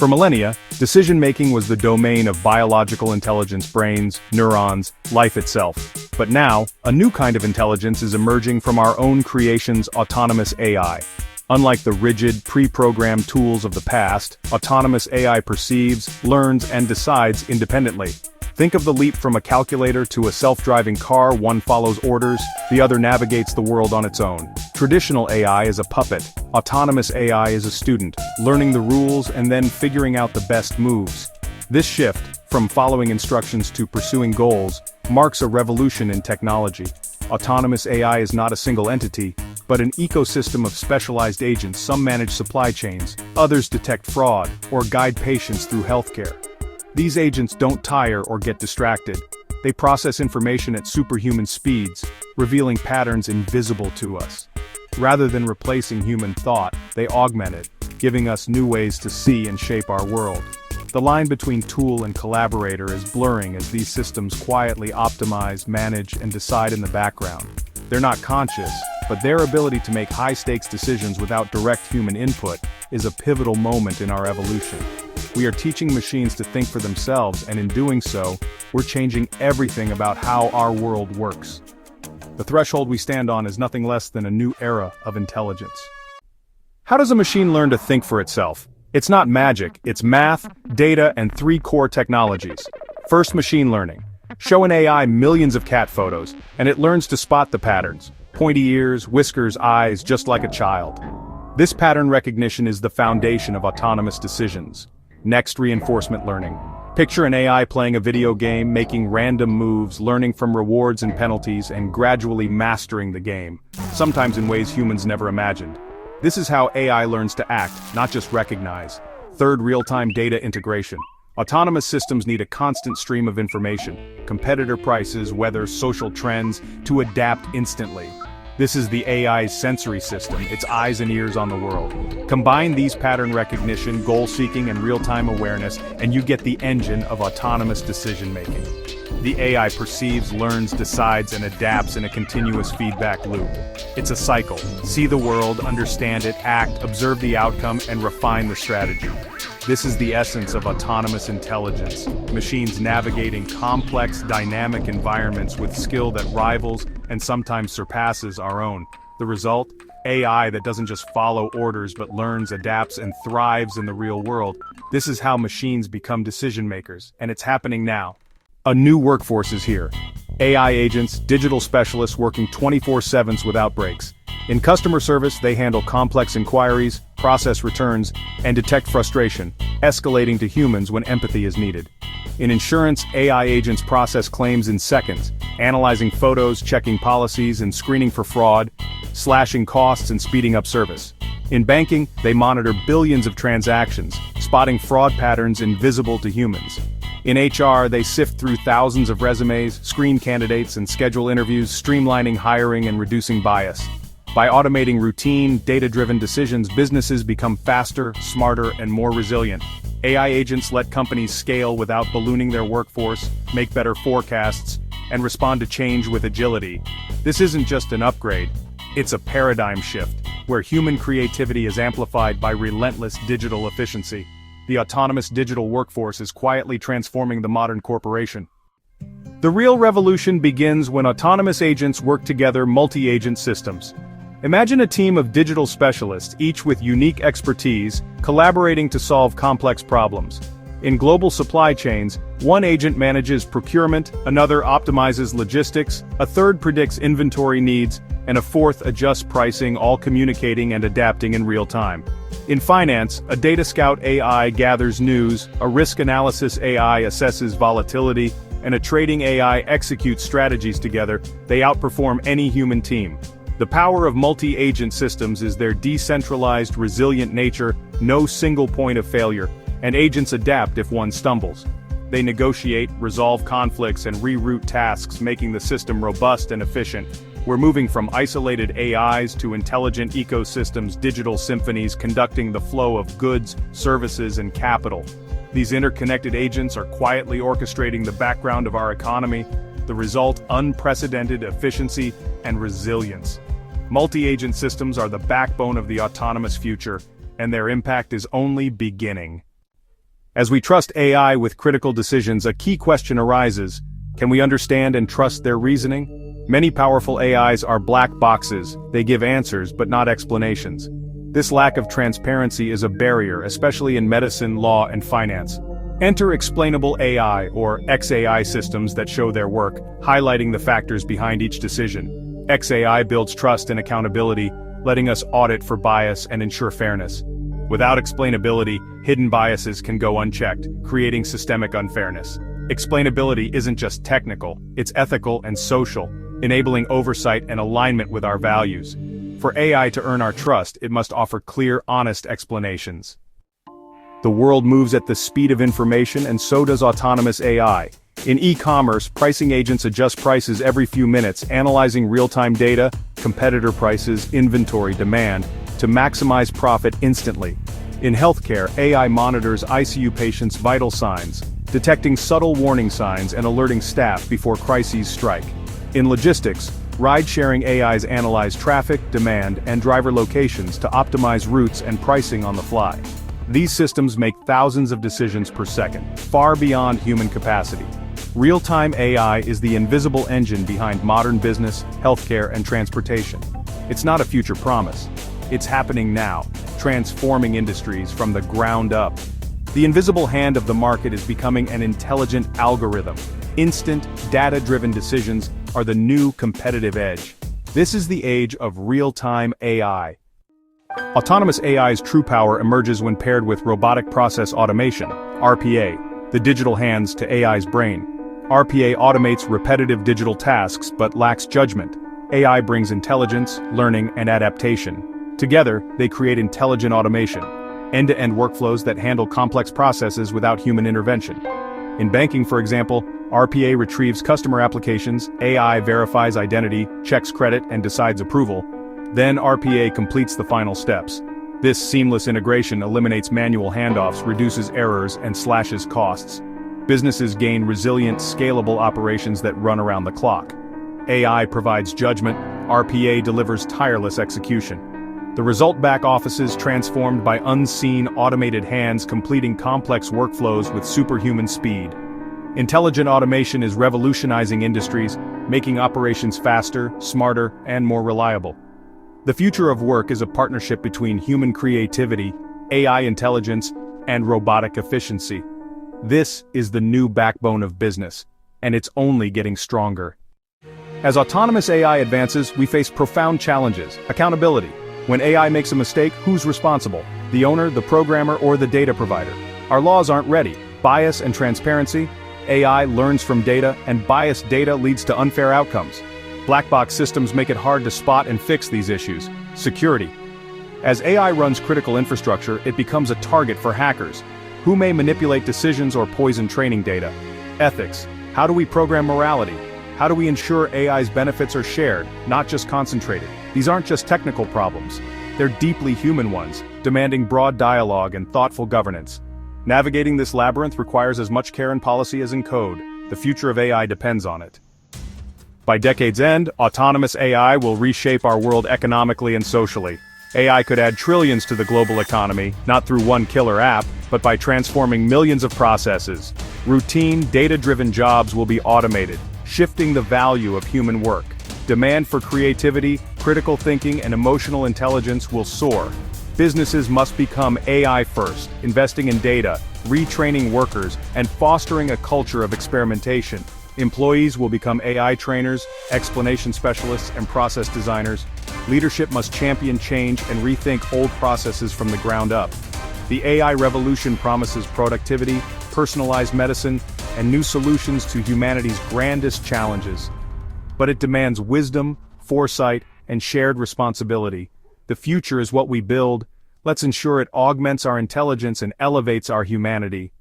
For millennia, decision-making was the domain of biological intelligence, brains, neurons, life itself. But now, a new kind of intelligence is emerging from our own creation's autonomous AI. Unlike the rigid, pre-programmed tools of the past, autonomous AI perceives, learns, and decides independently. Think of the leap from a calculator to a self-driving car. One follows orders, the other navigates the world on its own. Traditional AI is a puppet. Autonomous AI is a student, learning the rules and then figuring out the best moves. This shift, from following instructions to pursuing goals, marks a revolution in technology. Autonomous AI is not a single entity, but an ecosystem of specialized agents. Some manage supply chains, others detect fraud, or guide patients through healthcare. These agents don't tire or get distracted. They process information at superhuman speeds, revealing patterns invisible to us. Rather than replacing human thought, they augment it, giving us new ways to see and shape our world. The line between tool and collaborator is blurring as these systems quietly optimize, manage, and decide in the background. They're not conscious, but their ability to make high-stakes decisions without direct human input is a pivotal moment in our evolution. We are teaching machines to think for themselves, and in doing so, we're changing everything about how our world works. The threshold we stand on is nothing less than a new era of intelligence. How does a machine learn to think for itself? It's not magic, it's math, data, and 3 core technologies. First, machine learning. Show an AI millions of cat photos, and it learns to spot the patterns. Pointy ears, whiskers, eyes, just like a child. This pattern recognition is the foundation of autonomous decisions. Next, reinforcement learning. Picture an AI playing a video game, making random moves, learning from rewards and penalties, and gradually mastering the game, sometimes in ways humans never imagined. This is how AI learns to act, not just recognize. Third, real-time data integration. Autonomous systems need a constant stream of information, competitor prices, weather, social trends, to adapt instantly. This is the AI's sensory system, its eyes and ears on the world. Combine these pattern recognition, goal-seeking, and real-time awareness, and you get the engine of autonomous decision-making. The AI perceives, learns, decides, and adapts in a continuous feedback loop. It's a cycle. See the world, understand it, act, observe the outcome, and refine the strategy. This is the essence of autonomous intelligence. Machines navigating complex, dynamic environments with skill that rivals and sometimes surpasses our own. The result? AI that doesn't just follow orders but learns, adapts, and thrives in the real world. This is how machines become decision makers, and it's happening now. A new workforce is here. AI agents, digital specialists working 24/7 without breaks. In customer service, they handle complex inquiries, process returns, and detect frustration, escalating to humans when empathy is needed. In insurance, AI agents process claims in seconds, analyzing photos, checking policies, and screening for fraud, slashing costs and speeding up service. In banking, they monitor billions of transactions, spotting fraud patterns invisible to humans. In HR, they sift through thousands of resumes, screen candidates, and schedule interviews, streamlining hiring and reducing bias. By automating routine, data-driven decisions, businesses become faster, smarter, and more resilient. AI agents let companies scale without ballooning their workforce, make better forecasts, and respond to change with agility. This isn't just an upgrade, it's a paradigm shift, where human creativity is amplified by relentless digital efficiency. The autonomous digital workforce is quietly transforming the modern corporation. The real revolution begins when autonomous agents work together, multi-agent systems. Imagine a team of digital specialists, each with unique expertise, collaborating to solve complex problems. In global supply chains, one agent manages procurement, another optimizes logistics, a third predicts inventory needs, and a fourth adjusts pricing, all communicating and adapting in real time. In finance, a data scout AI gathers news, a risk analysis AI assesses volatility, and a trading AI executes strategies together. They outperform any human team. The power of multi-agent systems is their decentralized, resilient nature, no single point of failure, and agents adapt if one stumbles. They negotiate, resolve conflicts, and reroute tasks, making the system robust and efficient. We're moving from isolated AIs to intelligent ecosystems, digital symphonies conducting the flow of goods, services, and capital. These interconnected agents are quietly orchestrating the background of our economy. The result, unprecedented efficiency and resilience. Multi-agent systems are the backbone of the autonomous future, and their impact is only beginning. As we trust AI with critical decisions, a key question arises: can we understand and trust their reasoning? Many powerful AIs are black boxes. They give answers but not explanations. This lack of transparency is a barrier, especially in medicine, law, and finance. Enter Explainable AI, or XAI systems that show their work, highlighting the factors behind each decision. XAI builds trust and accountability, letting us audit for bias and ensure fairness. Without explainability, hidden biases can go unchecked, creating systemic unfairness. Explainability isn't just technical, it's ethical and social, enabling oversight and alignment with our values. For AI to earn our trust, it must offer clear, honest explanations. The world moves at the speed of information, and so does autonomous AI. In e-commerce, pricing agents adjust prices every few minutes, analyzing real-time data, competitor prices, inventory demand, to maximize profit instantly. In healthcare, AI monitors ICU patients' vital signs, detecting subtle warning signs and alerting staff before crises strike. In logistics, ride-sharing AIs analyze traffic, demand, and driver locations to optimize routes and pricing on the fly. These systems make thousands of decisions per second, far beyond human capacity. Real-time AI is the invisible engine behind modern business, healthcare, and transportation. It's not a future promise. It's happening now, transforming industries from the ground up. The invisible hand of the market is becoming an intelligent algorithm. Instant, data-driven decisions are the new competitive edge. This is the age of real-time AI. Autonomous AI's true power emerges when paired with robotic process automation, RPA, the digital hands to AI's brain. RPA automates repetitive digital tasks but lacks judgment. AI brings intelligence, learning, and adaptation. Together, they create intelligent automation, end-to-end workflows that handle complex processes without human intervention. In banking, for example, RPA retrieves customer applications, AI verifies identity, checks credit, and decides approval. Then RPA completes the final steps. This seamless integration eliminates manual handoffs, reduces errors, and slashes costs. Businesses gain resilient, scalable operations that run around the clock. AI provides judgment, RPA delivers tireless execution. The result: back offices transformed by unseen, automated hands completing complex workflows with superhuman speed. Intelligent automation is revolutionizing industries, making operations faster, smarter, and more reliable. The future of work is a partnership between human creativity, AI intelligence, and robotic efficiency. This is the new backbone of business, and it's only getting stronger. As autonomous AI advances, we face profound challenges. Accountability. When AI makes a mistake, who's responsible? The owner, the programmer, or the data provider? Our laws aren't ready. Bias and transparency. AI learns from data, and biased data leads to unfair outcomes. Black box systems make it hard to spot and fix these issues. Security. As AI runs critical infrastructure, it becomes a target for hackers, who may manipulate decisions or poison training data. Ethics. How do we program morality? How do we ensure AI's benefits are shared, not just concentrated? These aren't just technical problems. They're deeply human ones, demanding broad dialogue and thoughtful governance. Navigating this labyrinth requires as much care in policy as in code. The future of AI depends on it. By decade's end, autonomous AI will reshape our world economically and socially. AI could add trillions to the global economy, not through one killer app, but by transforming millions of processes. Routine, data-driven jobs will be automated, shifting the value of human work. Demand for creativity, critical thinking, and emotional intelligence will soar. Businesses must become AI first, investing in data, retraining workers, and fostering a culture of experimentation. Employees will become AI trainers, explanation specialists, and process designers. Leadership must champion change and rethink old processes from the ground up. The AI revolution promises productivity, personalized medicine, and new solutions to humanity's grandest challenges. But it demands wisdom, foresight, and shared responsibility. The future is what we build. Let's ensure it augments our intelligence and elevates our humanity.